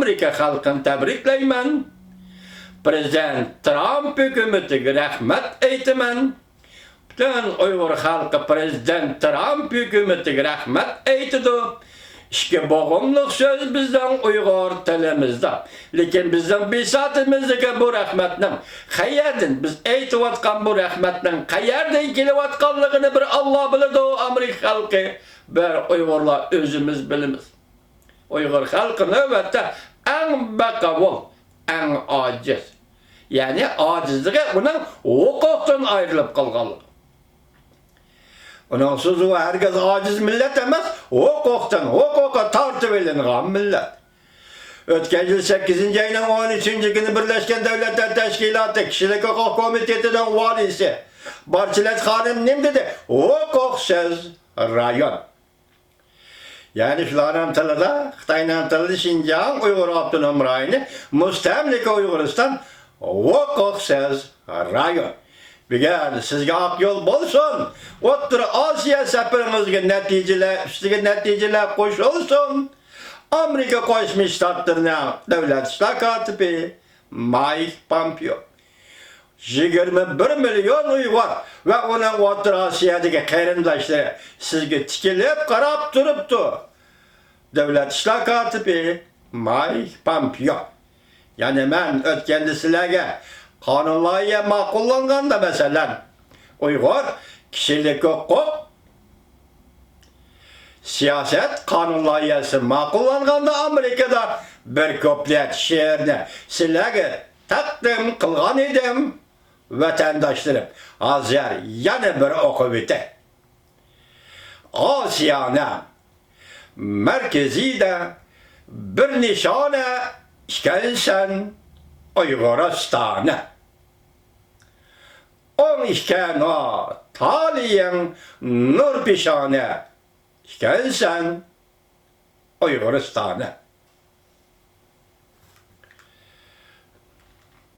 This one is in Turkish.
Amerika halkını tebrikleymen. Prezident Trump hükümeti rahmet eytimen. Bütün Uygur halkı Prezident Trump hükümeti rahmet eytidi. İşte boğumluk söz bizden Uygur tilimizde. Lekin bizden bisatimizdeki bu rahmetnin qayerden biz eytivatkan bu rahmetnin qayerden kelivatkanlığını bir Allah biladi, o Amerika halkı bir Uygurlar özümüz bilimiz. Uygur halkı növbette en bakavul, en aciz. Yani acizliği bunun hukuktan ayrılıp kalgalı. Onun sözü herkes aciz millet emez, hukuka tartıverilgan millet. Ötken yıl 8. ayının 13. günü Birleşken Devletler Teşkilatı Kişilik Hukuk Komiteti'nin valisi Barçilet Hanım ne dedi? Hukuksuz rayon. Yani şuların tılıda, Xitay'ın tılıda Şinjan Uygur Abdunum rayonu, müstemlik Uyguristan hukuksuz rayon. Bigen sizge ak yol bolsun, Ottur Asya seferimizge neticeler koşulsun. Amerika Koşmuş Ştatlarına devlet işler Mike Pompeo. 21 milyon Uygur ve onun Ottur Asya'daki qarindoshları sizge tikilip qarab turibdi. Devlet işler katibi Mike Pompeo. Yani ben ötkende sizlerge kanunlarga ma'qullanganda masalan Uygur kişilik hukuk siyaset kanun loyihasi ma'qullanganda Amerikada bir ko'plat she'rni sizlarga taqdim qilgan edim vatandoshlarım. Hozir yana bir o'qib o'tay. Osiyona markazida bir nishona ishkansan Uyguristoni. On ishkana taliyin nur peshona ishkansan Uyguristoni.